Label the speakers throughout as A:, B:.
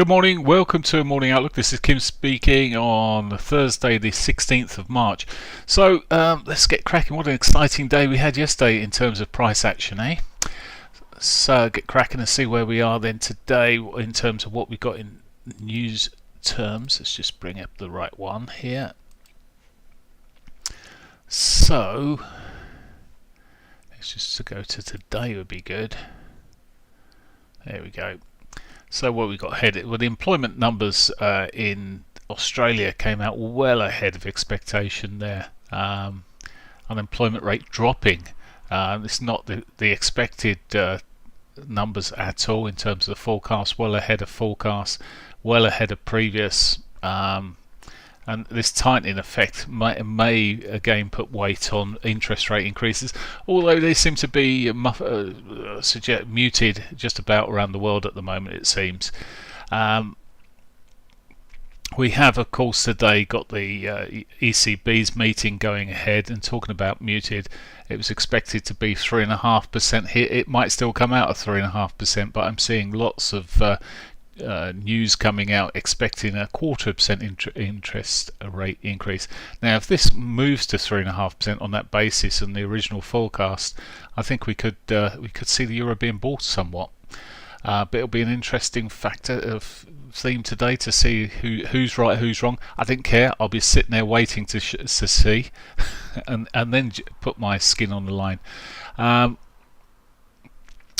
A: Good morning, welcome to a Morning Outlook. This is Kim speaking on Thursday the 16th of March. So let's get cracking. What an exciting day we had yesterday in terms of price action, eh? So get cracking and see where we are then today in terms of what we got in news terms. Let's just bring up the right one here. So let's just go to today would be good. There we go. So what we got ahead, well, the employment numbers in Australia came out well ahead of expectation there. Unemployment rate dropping. It's not the expected numbers at all in terms of the forecast, well ahead of forecast, well ahead of previous. And this tightening effect may again put weight on interest rate increases, although they seem to be muted just about around the world at the moment, it seems. We have, of course, today got the ECB's meeting going ahead and talking about muted. It was expected to be 3.5% here. It might still come out at 3.5%, but I'm seeing lots of news coming out expecting a 0.25% interest rate increase. Now, if this moves to 3.5% on that basis and the original forecast, I think we could see the euro being bought somewhat. But it'll be an interesting factor of theme today to see who's right, who's wrong. I don't care. I'll be sitting there waiting to see, and then put my skin on the line.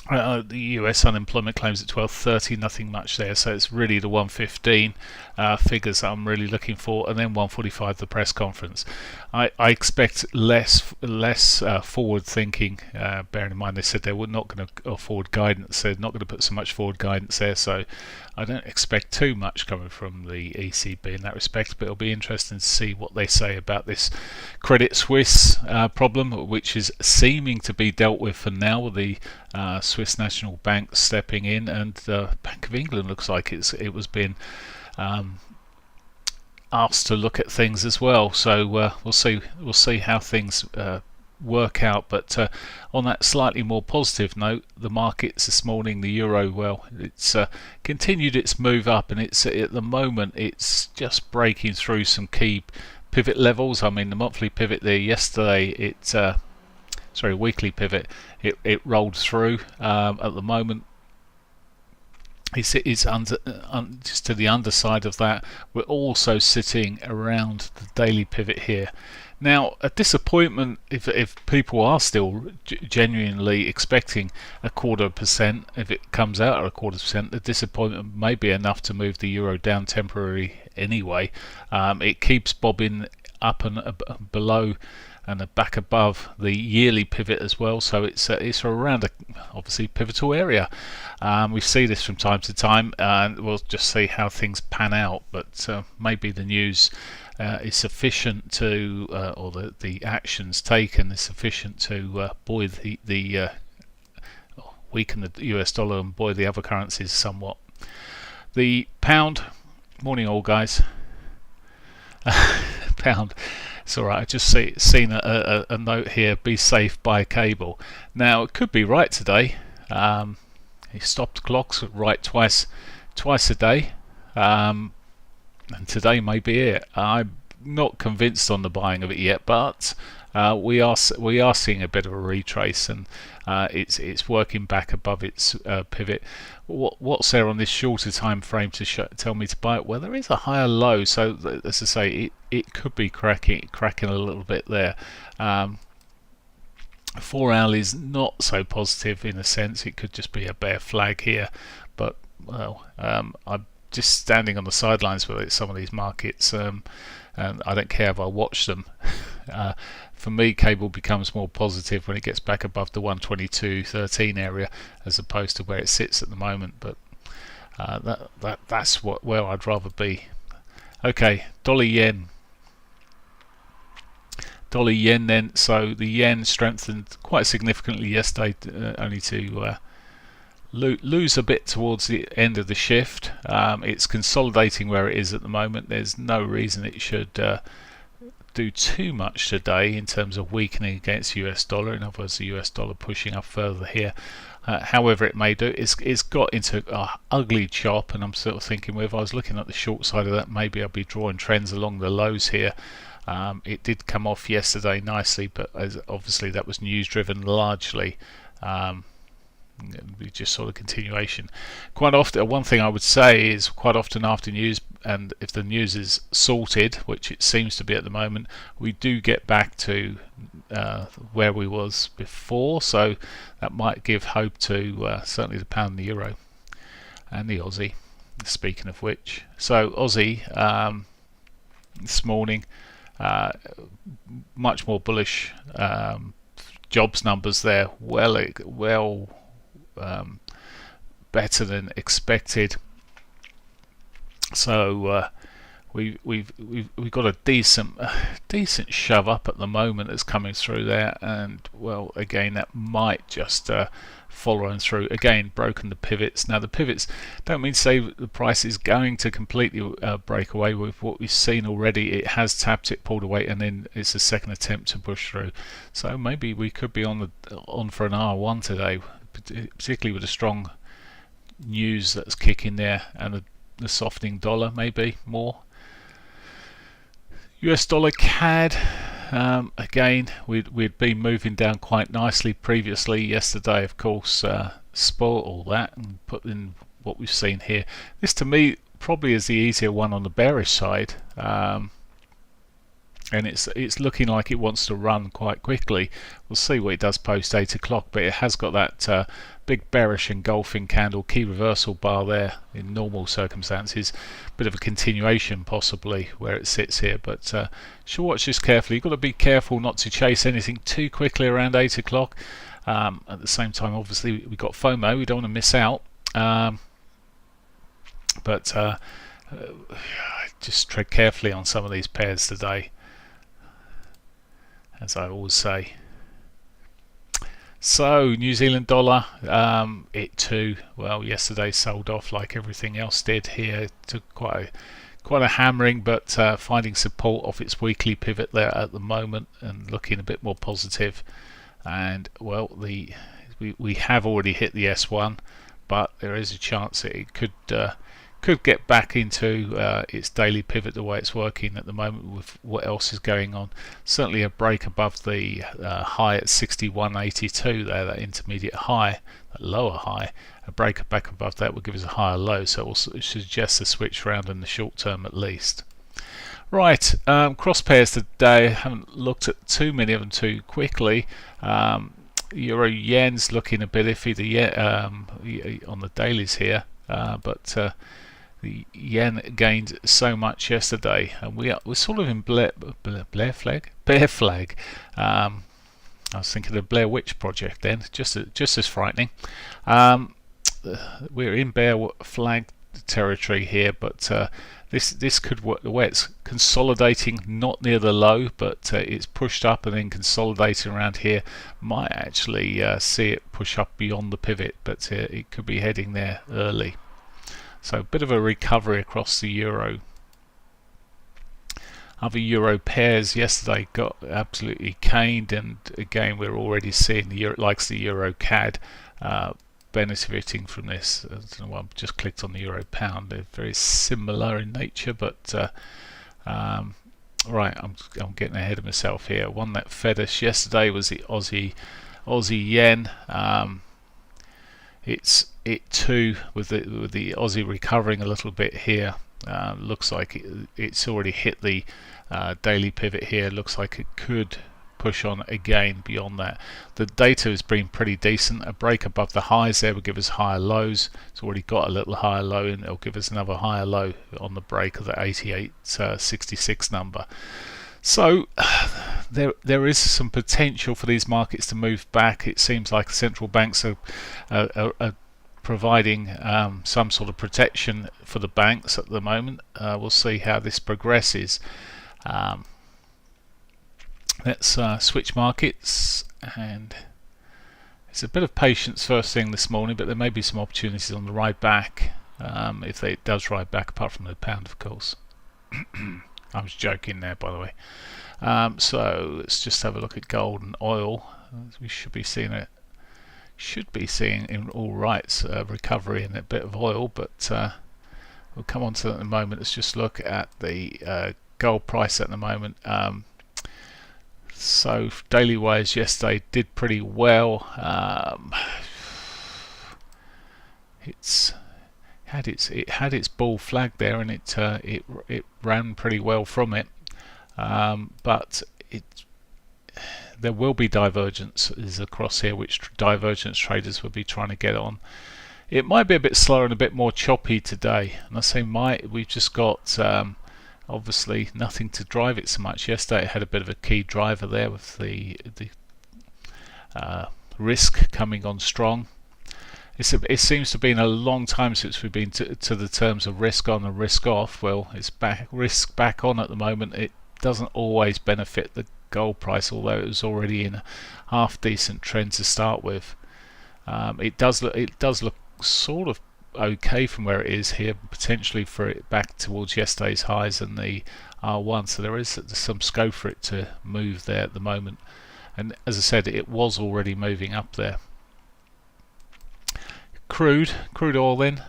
A: The US unemployment claims at 12.30, nothing much there, so it's really the 115 figures that I'm really looking for, and then 145 the press conference. I expect less forward thinking, bearing in mind they said they were not going to forward guidance, they're not going to put so much forward guidance there, so I don't expect too much coming from the ECB in that respect, but it'll be interesting to see what they say about this Credit Suisse problem, which is seeming to be dealt with for now, with the Swiss National Bank stepping in, and the Bank of England looks like it was being asked to look at things as well. So we'll see how things work out. But on that slightly more positive note, the markets this morning, the euro, well, it's continued its move up, and it's at the moment it's just breaking through some key pivot levels. I mean, the monthly pivot there yesterday, weekly pivot, it rolled through. At the moment it's just to the underside of that. We're also sitting around the daily pivot here. Now, a disappointment if people are still genuinely expecting 0.25%, if it comes out at 0.25%, the disappointment may be enough to move the euro down temporarily anyway. It keeps bobbing up and below and back above the yearly pivot as well, so it's around a obviously pivotal area. We see this from time to time, and we'll just see how things pan out, but maybe the news is sufficient to or the actions taken is sufficient to buoy the weaken the US dollar and buoy the other currencies somewhat. The pound, morning all guys. Pound, it's alright, I just seen a note here, be safe, buy cable. Now, it could be right today. He stopped clocks right twice a day, and today may be it. I'm not convinced on the buying of it yet, but we are seeing a bit of a retrace, and it's working back above its pivot. What's there on this shorter time frame to tell me to buy it? Well, there is a higher low, so as I say, it could be cracking a little bit there. 4 hour is not so positive in a sense. It could just be a bear flag here, but well, I'm just standing on the sidelines with some of these markets, and I don't care if I watch them. For me, cable becomes more positive when it gets back above the 122.13 area, as opposed to where it sits at the moment. But that's where I'd rather be. Okay, dollar yen. Dollar yen then. So the yen strengthened quite significantly yesterday, only to lose a bit towards the end of the shift. It's consolidating where it is at the moment. There's no reason it should do too much today in terms of weakening against the US dollar. In other words, the US dollar pushing up further here. However it may do, it's got into an ugly chop, and I'm sort of thinking, well, if I was looking at the short side of that, maybe I'd be drawing trends along the lows here. It did come off yesterday nicely, but obviously that was news driven largely. Just sort of continuation. Quite often, one thing I would say is quite often after news, and if the news is sorted, which it seems to be at the moment, we do get back to where we was before, so that might give hope to certainly the pound and the euro and the Aussie, speaking of which. So Aussie this morning, much more bullish. Jobs numbers there, well better than expected. So we've got a decent shove up at the moment that's coming through there, and well, again, that might just follow on through. Again, broken the pivots. Now the pivots don't mean to say the price is going to completely break away. With what we've seen already, it has tapped it, pulled away, and then it's a second attempt to push through. So maybe we could be on for an R1 today, particularly with the strong news that's kicking there, and the softening dollar maybe more. US dollar CAD, again, we'd been moving down quite nicely previously. Yesterday, of course, spoiled all that and put in what we've seen here. This to me probably is the easier one on the bearish side, and it's looking like it wants to run quite quickly. We'll see what it does post 8 o'clock, but it has got that big bearish engulfing candle, key reversal bar there in normal circumstances. Bit of a continuation possibly where it sits here, but should watch this carefully. You've got to be careful not to chase anything too quickly around 8 o'clock. At the same time, obviously, we've got FOMO, we don't want to miss out. But just tread carefully on some of these pairs today, as I always say. So New Zealand dollar, it too, well, yesterday sold off like everything else did here. It took quite a hammering, but finding support off its weekly pivot there at the moment and looking a bit more positive. And well, we have already hit the S1, but there is a chance that it could get back into its daily pivot the way it's working at the moment with what else is going on. Certainly a break above the high at 61.82 there, that intermediate high, that lower high. A break back above that will give us a higher low, so it will suggest a switch round in the short term at least. Right, cross pairs today. I haven't looked at too many of them too quickly. Euro yen's looking a bit iffy on the dailies here, but the yen gained so much yesterday, and we're sort of in bear flag. I was thinking of the Blair Witch Project then, just as frightening. We're in bear flag territory here, but this could work the way it's consolidating, not near the low, but it's pushed up and then consolidating around here. Might actually see it push up beyond the pivot, but it could be heading there early. So a bit of a recovery across the euro. Other euro pairs yesterday got absolutely caned, and again we're already seeing the euro, likes the euro CAD, benefiting from this. I don't know why I've just clicked on the euro pound. They're very similar in nature, but right, I'm getting ahead of myself here. One that fed us yesterday was the Aussie yen. It too, with the Aussie recovering a little bit here, looks like it's already hit the daily pivot here. Looks like it could push on again beyond that. The data has been pretty decent. A break above the highs there will give us higher lows. It's already got a little higher low, and it'll give us another higher low on the break of the 88.66 number. So there is some potential for these markets to move back. It seems like central banks are providing some sort of protection for the banks at the moment. We'll see how this progresses. Let's switch markets, and it's a bit of patience first thing this morning, but there may be some opportunities on the ride back, if it does ride back, apart from the pound, of course. I was joking there, by the way. So let's just have a look at gold and oil. We should be seeing in all rights recovery in a bit of oil, but we'll come on to that in a moment. Let's just look at the gold price at the moment. So daily wise yesterday did pretty well. It had its bull flag there, and it ran pretty well from it. But there will be divergences across here, which divergence traders will be trying to get on. It might be a bit slower and a bit more choppy today, and I say might. We've just got obviously nothing to drive it so much. Yesterday it had a bit of a key driver there with the risk coming on strong. It seems to have been a long time since we've been to the terms of risk on and risk off. Well, it's risk back on at the moment. It doesn't always benefit the gold price, although it was already in a half decent trend to start with. It does look sort of okay from where it is here, potentially for it back towards yesterday's highs and the R1, so there is some scope for it to move there at the moment, and as I said, it was already moving up there. Crude oil then, I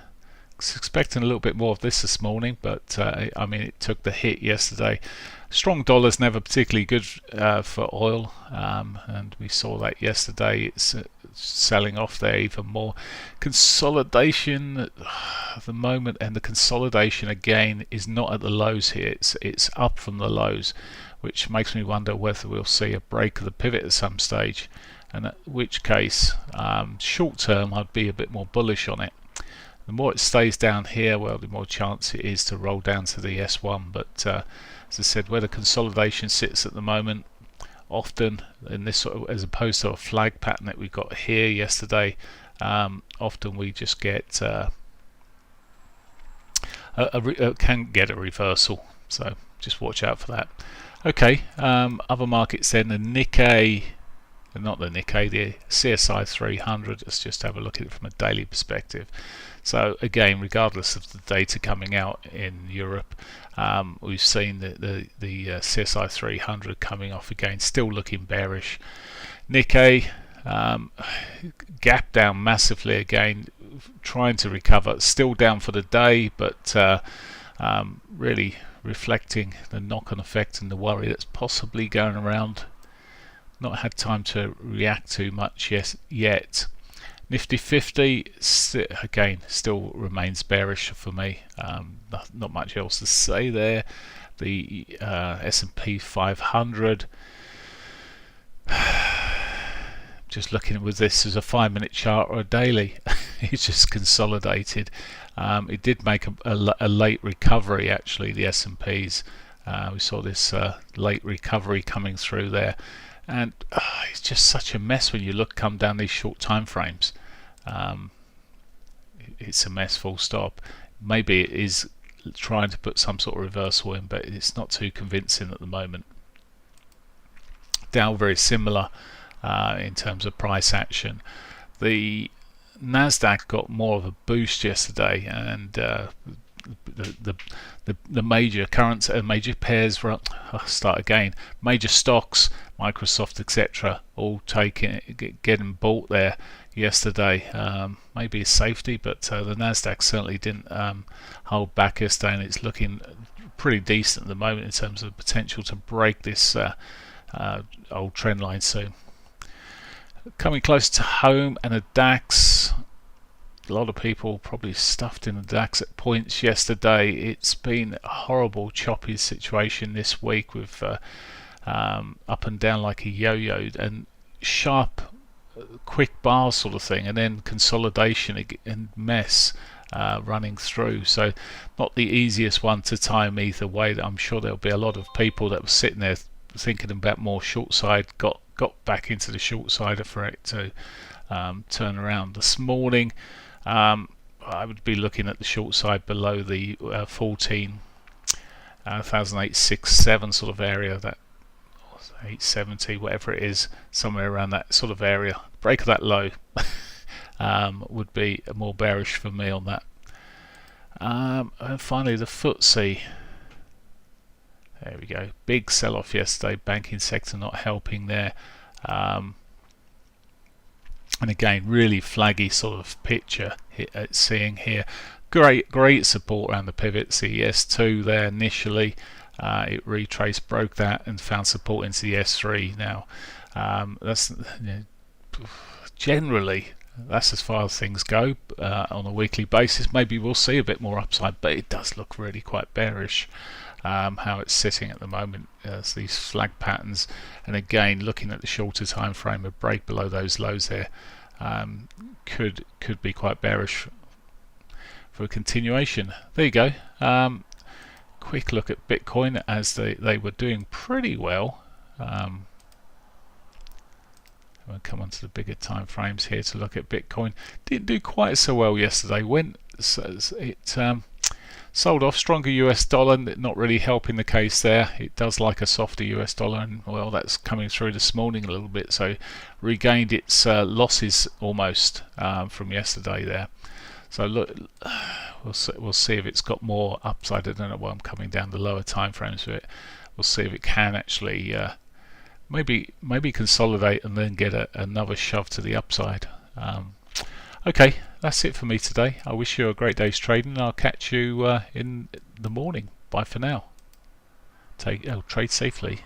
A: was expecting a little bit more of this morning, but I mean, it took the hit yesterday. Strong dollar's never particularly good for oil, and we saw that yesterday. It's selling off there even more. Consolidation at the moment, and the consolidation again is not at the lows here. It's up from the lows, which makes me wonder whether we'll see a break of the pivot at some stage, and in which case short term I'd be a bit more bullish on it. The more it stays down here, well, the more chance it is to roll down to the S1, but as I said, where the consolidation sits at the moment, often in this sort of, as opposed to a flag pattern that we got here yesterday, often we just get can get a reversal, so just watch out for that. Okay, other markets then, the Nikkei, not the Nikkei, the CSI 300. Let's just have a look at it from a daily perspective. So again, regardless of the data coming out in Europe, we've seen the CSI 300 coming off again, still looking bearish. Nikkei gap down massively again, trying to recover, still down for the day, but really reflecting the knock-on effect and the worry that's possibly going around. Not had time to react too much yet. Nifty 50 again still remains bearish for me. Not much else to say there. The S&P 500, just looking with this as a 5-minute chart or a daily, it's just consolidated. It did make a late recovery actually, the S&Ps. We saw this late recovery coming through there, and it's just such a mess when you come down these short time frames. It's a mess, full stop. Maybe it is trying to put some sort of reversal in, but it's not too convincing at the moment. Dow very similar in terms of price action. The Nasdaq got more of a boost yesterday, and the major currency, major pairs were up. Start again. Major stocks, Microsoft, etc., all getting bought there yesterday. Maybe a safety, but the Nasdaq certainly didn't hold back yesterday, and it's looking pretty decent at the moment in terms of potential to break this old trend line soon. Coming close to home, and a DAX. A lot of people probably stuffed in the DAX at points yesterday. It's been a horrible, choppy situation this week with up and down like a yo-yo, and sharp, quick bars sort of thing, and then consolidation and mess running through. So not the easiest one to time either way. I'm sure there'll be a lot of people that were sitting there thinking about more short side, got back into the short side for it to turn around this morning. I would be looking at the short side below the 14,867 sort of area, that 870, whatever it is, somewhere around that sort of area. Break of that low would be more bearish for me on that. And finally, the FTSE. There we go. Big sell-off yesterday. Banking sector not helping there. And again, really flaggy sort of picture seeing here. Great support around the pivot. CES2 there initially. It retraced, broke that, and found support into the S3. Now, that's generally that's as far as things go on a weekly basis. Maybe we'll see a bit more upside, but it does look really quite bearish. How it's sitting at the moment as these flag patterns, and again looking at the shorter time frame, a break below those lows there could be quite bearish for a continuation. There you go. Quick look at Bitcoin, as they were doing pretty well. We'll come on to the bigger time frames here to look at Bitcoin. Didn't do quite so well yesterday. Sold off. Stronger US dollar, not really helping the case there. It does like a softer US dollar, and well, that's coming through this morning a little bit. So regained its losses almost from yesterday there. So look, we'll see if it's got more upside. I don't know why I'm coming down the lower time frames for it. We'll see if it can actually maybe consolidate and then get another shove to the upside. Okay, that's it for me today. I wish you a great day's trading. I'll catch you in the morning. Bye for now. Trade safely.